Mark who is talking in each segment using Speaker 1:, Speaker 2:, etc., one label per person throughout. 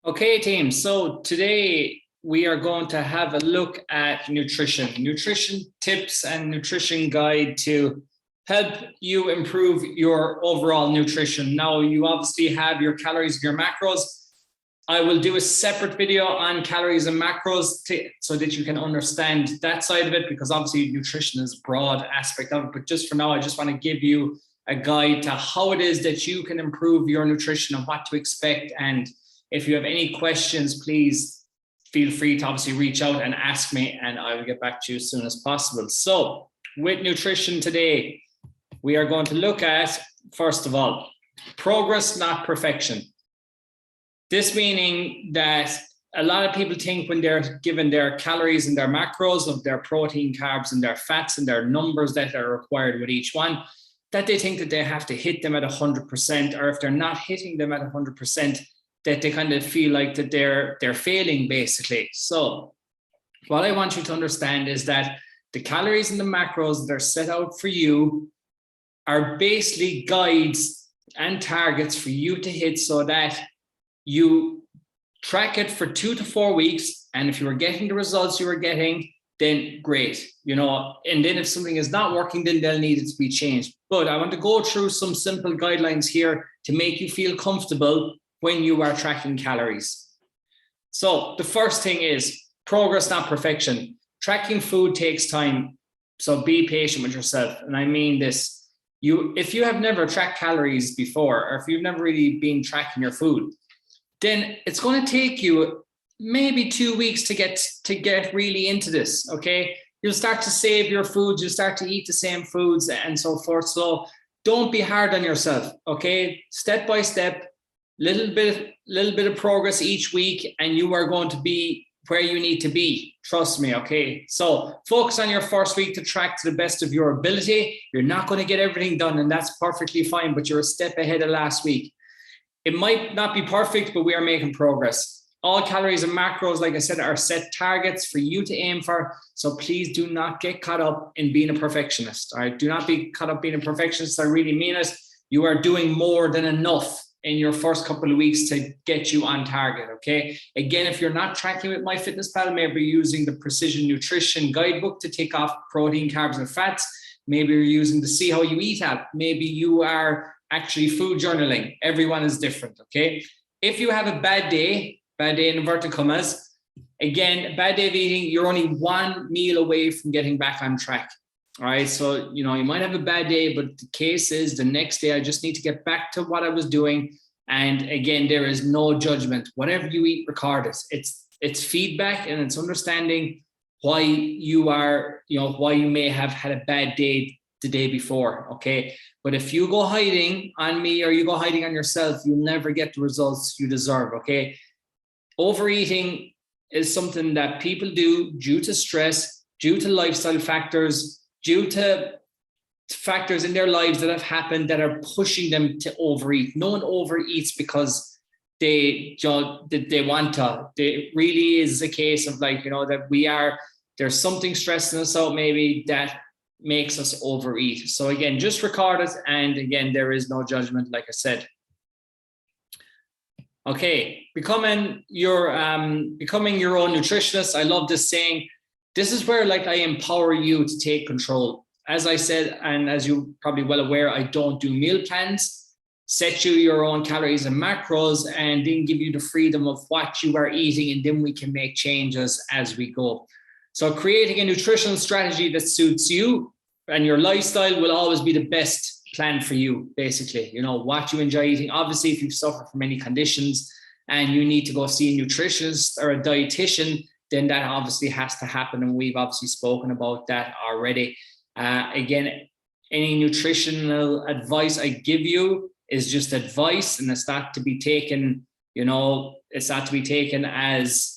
Speaker 1: Okay, team. So today we are going to have a look at nutrition tips and nutrition guide to help you improve your overall nutrition. Now, you obviously have your calories and your macros. I will do a separate video on calories and macros so that you can understand that side of it, because obviously nutrition is a broad aspect of it. But just for now, I just want to give you a guide to how it is that you can improve your nutrition and what to expect. And if you have any questions, please feel free to obviously reach out and ask me, and I will get back to you as soon as possible. So with nutrition today, we are going to look at, first of all, progress, not perfection. This meaning that a lot of people think when they're given their calories and their macros of their protein, carbs, and their fats and their numbers that are required with each one, that they think that they have to hit them at 100%, or if they're not hitting them at 100%, that they kind of feel like that they're failing, basically. So what I want you to understand is that the calories and the macros that are set out for you are basically guides and targets for you to hit, so that you track it for 2 to 4 weeks. And if you were getting the results you were getting, then great, and then if something is not working, then they'll need it to be changed. But I want to go through some simple guidelines here to make you feel comfortable when you are tracking calories. So the first thing is progress, not perfection. Tracking food takes time. So be patient with yourself. And I mean this, if you have never tracked calories before, or if you've never really been tracking your food, then it's going to take you maybe 2 weeks to get really into this. Okay. You'll start to save your foods. You'll start to eat the same foods and so forth. So don't be hard on yourself. Okay. Step by step, little bit of progress each week, and you are going to be where you need to be. Trust me. Okay. So focus on your first week to track to the best of your ability. You're not going to get everything done, and that's perfectly fine, but you're a step ahead of last week. It might not be perfect, but we are making progress. All calories and macros, like I said, are set targets for you to aim for. So please do not get caught up in being a perfectionist. All right. Do not be caught up being a perfectionist. I really mean it. You are doing more than enough in your first couple of weeks to get you on target. Okay. Again, if you're not tracking with MyFitnessPal, maybe using the Precision Nutrition Guidebook to take off protein, carbs, and fats. Maybe you're using the See How You Eat app. Maybe you are actually food journaling. Everyone is different. Okay. If you have a bad day in inverted commas, again, bad day of eating, you're only one meal away from getting back on track. All right. So, you might have a bad day, but the case is the next day, I just need to get back to what I was doing. And again, there is no judgment. Whatever you eat, record it. It's feedback, and it's understanding why you are, why you may have had a bad day the day before. Okay. But if you go hiding on me, or you go hiding on yourself, you'll never get the results you deserve. Okay. Overeating is something that people do due to stress, due to lifestyle factors, due to factors in their lives that have happened that are pushing them to overeat. No one overeats because they want to. It really is a case of that there's something stressing us out maybe that makes us overeat. So again, just record it. And again, there is no judgment, like I said. Okay, becoming your own nutritionist. I love this saying. This is where I empower you to take control. As I said, and as you're probably well aware, I don't do meal plans. Set you your own calories and macros, and then give you the freedom of what you are eating, and then we can make changes as we go. So creating a nutritional strategy that suits you and your lifestyle will always be the best plan for you, basically. What you enjoy eating. Obviously, if you suffer from any conditions and you need to go see a nutritionist or a dietitian, then that obviously has to happen. And we've obviously spoken about that already. Again, any nutritional advice I give you is just advice, and it's not to be taken, it's not to be taken as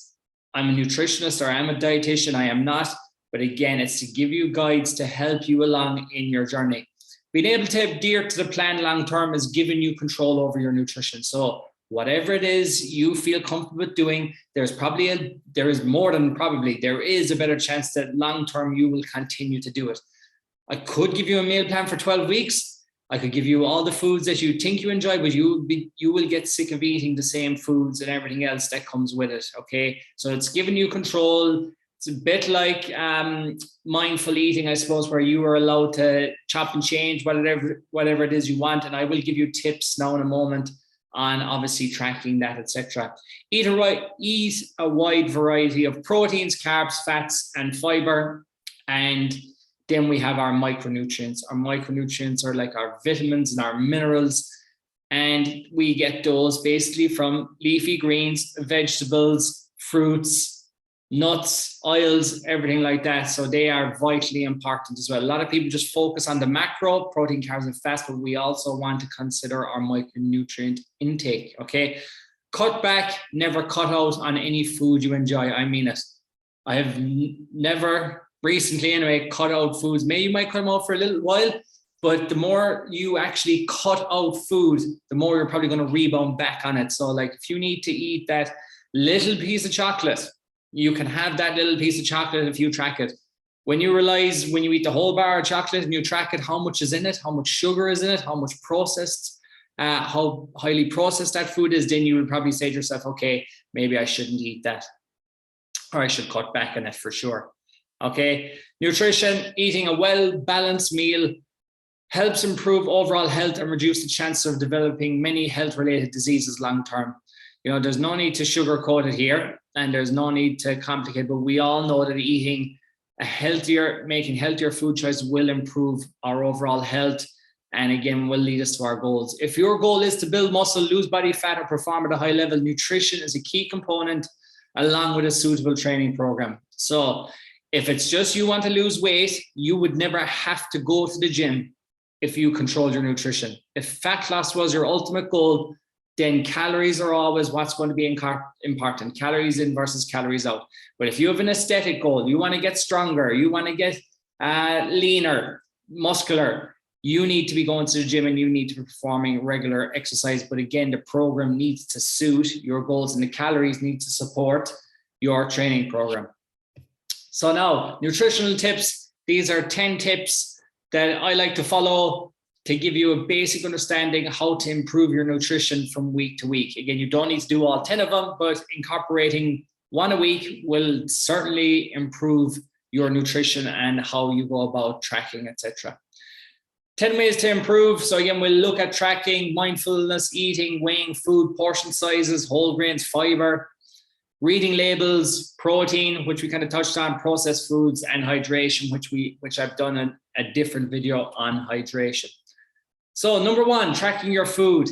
Speaker 1: I'm a nutritionist or I'm a dietitian. I am not. But again, it's to give you guides to help you along in your journey. Being able to adhere to the plan long-term is giving you control over your nutrition. So whatever it is you feel comfortable with doing, there is a better chance that long-term you will continue to do it. I could give you a meal plan for 12 weeks. I could give you all the foods that you think you enjoy, but you will get sick of eating the same foods and everything else that comes with it. Okay, so it's giving you control. It's a bit like mindful eating, I suppose, where you are allowed to chop and change whatever it is you want. And I will give you tips now in a moment on obviously tracking that, etc. Eat a wide variety of proteins, carbs, fats, and fiber. And then we have our micronutrients. Our micronutrients are like our vitamins and our minerals. And we get those basically from leafy greens, vegetables, fruits, nuts, oils, everything like that. So they are vitally important as well. A lot of people just focus on the macro, protein, carbs, and fats, but we also want to consider our micronutrient intake, okay? Cut back, never cut out on any food you enjoy. I mean it. I have never recently anyway cut out foods. Maybe you might cut them out for a little while, but the more you actually cut out food, the more you're probably going to rebound back on it. So like if you need to eat that little piece of chocolate, you can have that little piece of chocolate if you track it. When you realize when you eat the whole bar of chocolate and you track it, how much is in it, how much sugar is in it, how much processed, how highly processed that food is, then you would probably say to yourself, okay, maybe I shouldn't eat that, or I should cut back on it for sure. Okay, nutrition, eating a well-balanced meal helps improve overall health and reduce the chance of developing many health-related diseases long-term. You know, there's no need to sugarcoat it here, and there's no need to complicate, but we all know that making healthier food choices will improve our overall health, and again, will lead us to our goals. If your goal is to build muscle, lose body fat, or perform at a high level, nutrition is a key component along with a suitable training program. So if it's just you want to lose weight, you would never have to go to the gym if you control your nutrition. If fat loss was your ultimate goal, then calories are always what's going to be important. Calories in versus calories out. But if you have an aesthetic goal, you want to get stronger, you want to get leaner, muscular, you need to be going to the gym and you need to be performing regular exercise. But again, the program needs to suit your goals and the calories need to support your training program. So now, nutritional tips. These are 10 tips that I like to follow to give you a basic understanding how to improve your nutrition from week to week. Again, you don't need to do all 10 of them, but incorporating one a week will certainly improve your nutrition and how you go about tracking, etc. 10 ways to improve. So again, we'll look at tracking, mindfulness, eating, weighing food, portion sizes, whole grains, fiber, reading labels, protein, which we kind of touched on, processed foods, and hydration, which I've done a different video on hydration. So number one, tracking your food.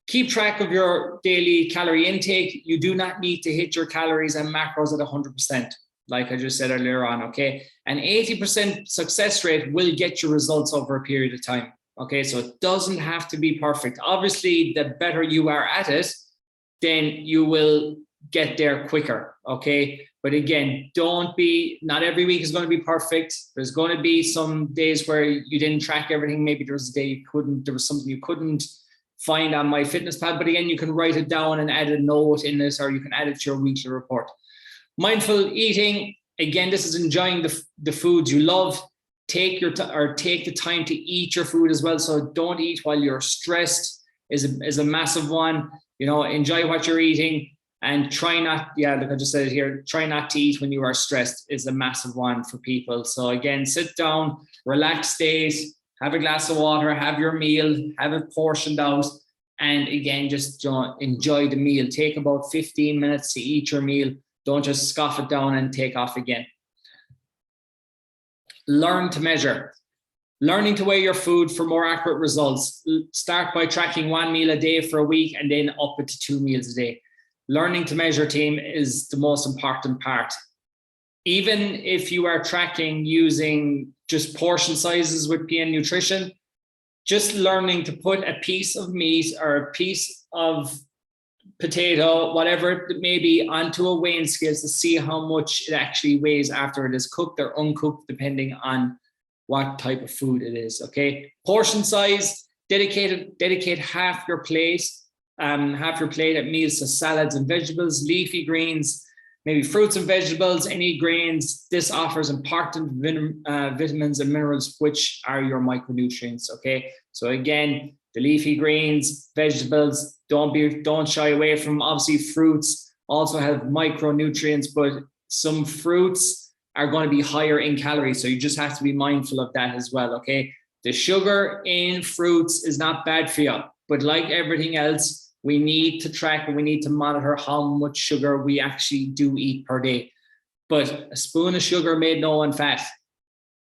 Speaker 1: Keep track of your daily calorie intake. You do not need to hit your calories and macros at 100%, like I just said earlier on, okay? An 80% success rate will get you results over a period of time, okay? So it doesn't have to be perfect. Obviously, the better you are at it, then you will get there quicker, okay? But again, not every week is going to be perfect. There's going to be some days where you didn't track everything. Maybe there was a day there was something you couldn't find on MyFitnessPal, but again, you can write it down and add a note in this, or you can add it to your weekly report. Mindful eating, again, this is enjoying the foods you love. Take the time to eat your food as well. So don't eat while you're stressed is a massive one. You know, enjoy what you're eating. And try not, like I just said here, try not to eat when you are stressed is a massive one for people. So again, sit down, relax days, have a glass of water, have your meal, have it portioned out. And again, just enjoy the meal. Take about 15 minutes to eat your meal. Don't just scoff it down and take off again. Learn to measure. Learning to weigh your food for more accurate results. Start by tracking one meal a day for a week and then up it to 2 meals a day. Learning to measure, team, is the most important part. Even if you are tracking using just portion sizes with PN Nutrition, just learning to put a piece of meat or a piece of potato, whatever it may be, onto a weighing scale to see how much it actually weighs after it is cooked or uncooked, depending on what type of food it is, okay? Portion size, dedicate half your plate at meals to salads and vegetables, leafy greens, maybe fruits and vegetables, any grains. This offers important vitamins and minerals, which are your micronutrients, okay? So again, the leafy greens, vegetables, don't shy away from. Obviously, fruits also have micronutrients, but some fruits are going to be higher in calories. So you just have to be mindful of that as well, okay? The sugar in fruits is not bad for you, but like everything else, we need to track and we need to monitor how much sugar we actually do eat per day. But a spoon of sugar made no one fat.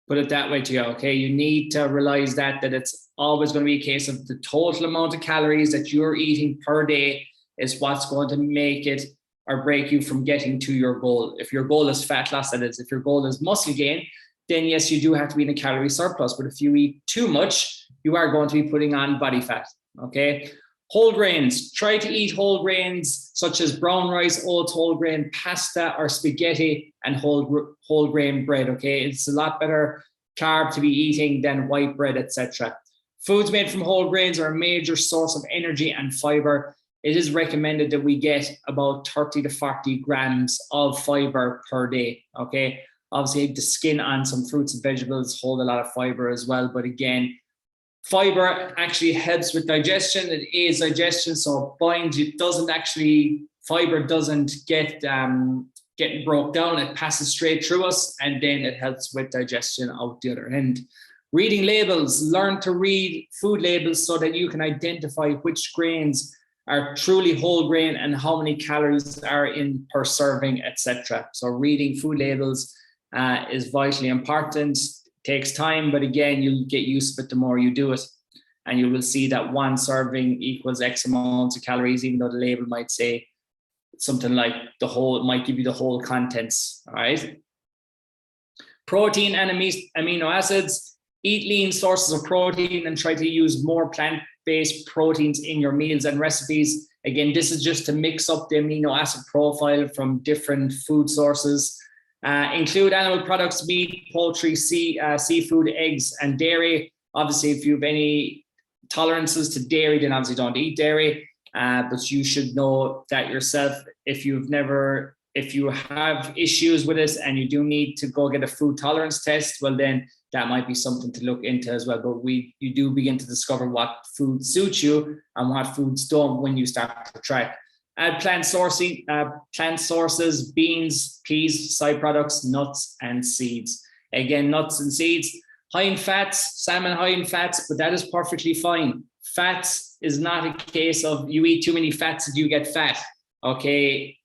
Speaker 1: Put it that way to you, okay? You need to realize that it's always going to be a case of the total amount of calories that you're eating per day is what's going to make it or break you from getting to your goal. If your goal is fat loss, that is. If your goal is muscle gain, then yes, you do have to be in a calorie surplus. But if you eat too much, you are going to be putting on body fat, okay? Whole grains, try to eat whole grains such as brown rice, oats, whole grain pasta or spaghetti, and whole grain bread, okay? It's a lot better carb to be eating than white bread, etc. Foods made from whole grains are a major source of energy and fiber. It is recommended that we get about 30 to 40 grams of fiber per day, okay? Obviously, the skin on some fruits and vegetables hold a lot of fiber as well, but again, fiber actually helps with digestion. It aids digestion, so it binds. It doesn't actually, fiber doesn't get broke down. It passes straight through us, and then it helps with digestion out the other end. Reading labels, learn to read food labels so that you can identify which grains are truly whole grain and how many calories are in per serving, etc. So reading food labels is vitally important. Takes time, but again, you'll get used to it the more you do it, and you will see that one serving equals X amounts of calories, even though the label might say something like it might give you the whole contents. All right. Protein and amino acids. Eat lean sources of protein and try to use more plant-based proteins in your meals and recipes. Again, this is just to mix up the amino acid profile from different food sources. Include animal products, meat, poultry, seafood, eggs, and dairy. Obviously, if you have any tolerances to dairy, then obviously don't eat dairy. But you should know that yourself. If you have issues with this and you do need to go get a food tolerance test, well, then that might be something to look into as well. But you do begin to discover what foods suit you and what foods don't when you start to track. Add plant sources, beans, peas, side products, nuts, and seeds. Again, nuts and seeds, high in fats, salmon high in fats, but that is perfectly fine. Fats is not a case of you eat too many fats and you get fat, okay?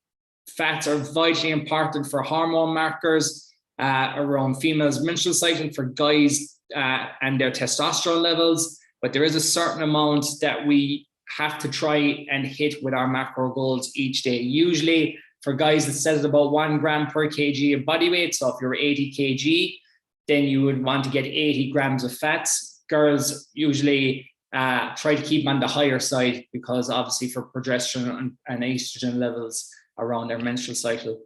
Speaker 1: Fats are vitally important for hormone markers around females' menstrual cycle, for guys and their testosterone levels, but there is a certain amount that we have to try and hit with our macro goals each day. Usually for guys, it says about 1 gram per kg of body weight. So if you're 80 kg, then you would want to get 80 grams of fats. Girls usually try to keep them on the higher side because obviously for progesterone and estrogen levels around their menstrual cycle.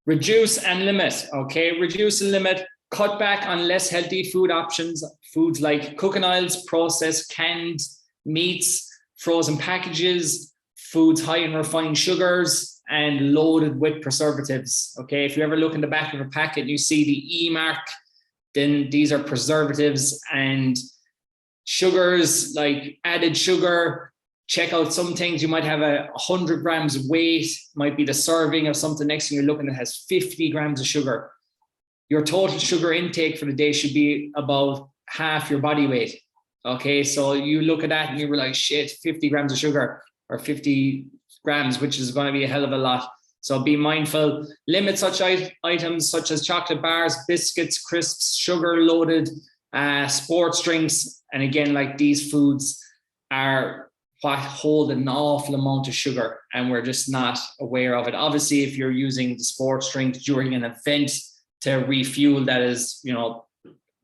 Speaker 1: Reduce and limit, okay? Reduce and limit. Cut back on less healthy food options, foods like cooking oils, processed, canned meats, frozen packages, foods high in refined sugars and loaded with preservatives. Okay, if you ever look in the back of a packet and you see the E mark, then these are preservatives and sugars like added sugar. Check out some things. You might have 100 grams of weight, might be the serving of something. Next thing you're looking at has 50 grams of sugar. Your total sugar intake for the day should be about half your body weight. Okay, so you look at that and you were like, shit, 50 grams of sugar or 50 grams, which is going to be a hell of a lot. So be mindful. Limit such items such as chocolate bars, biscuits, crisps, sugar-loaded sports drinks. And again, like these foods are what hold an awful amount of sugar and we're just not aware of it. Obviously, if you're using the sports drink during an event to refuel, that is,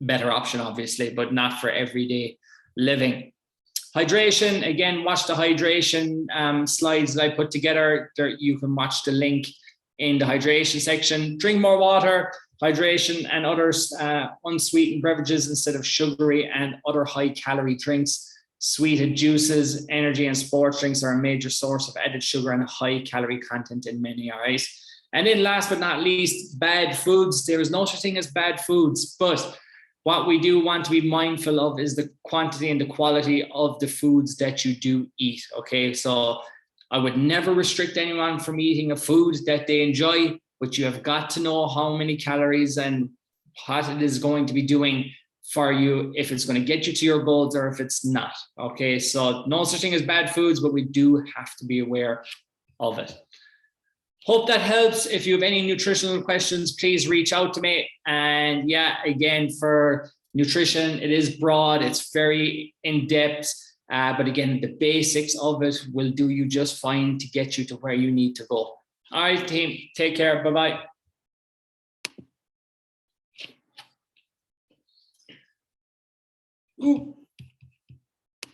Speaker 1: better option, obviously, but not for everyday living. Hydration, again, watch the hydration slides that I put together. There, you can watch the link in the hydration section. Drink more water, hydration, and other unsweetened beverages instead of sugary and other high-calorie drinks. Sweetened juices, energy, and sports drinks are a major source of added sugar and high-calorie content in many, all right? And then last but not least, bad foods. There is no such thing as bad foods, but What we do want to be mindful of is the quantity and the quality of the foods that you do eat. Okay, so I would never restrict anyone from eating a food that they enjoy, but you have got to know how many calories and what it is going to be doing for you, if it's going to get you to your goals or if it's not. Okay, so no such thing as bad foods, but we do have to be aware of it. Hope that helps. If you have any nutritional questions, please reach out to me. And yeah, again, for nutrition, it is broad, it's very in-depth, but again, the basics of it will do you just fine to get you to where you need to go. All right, team, take care. Bye-bye. Ooh.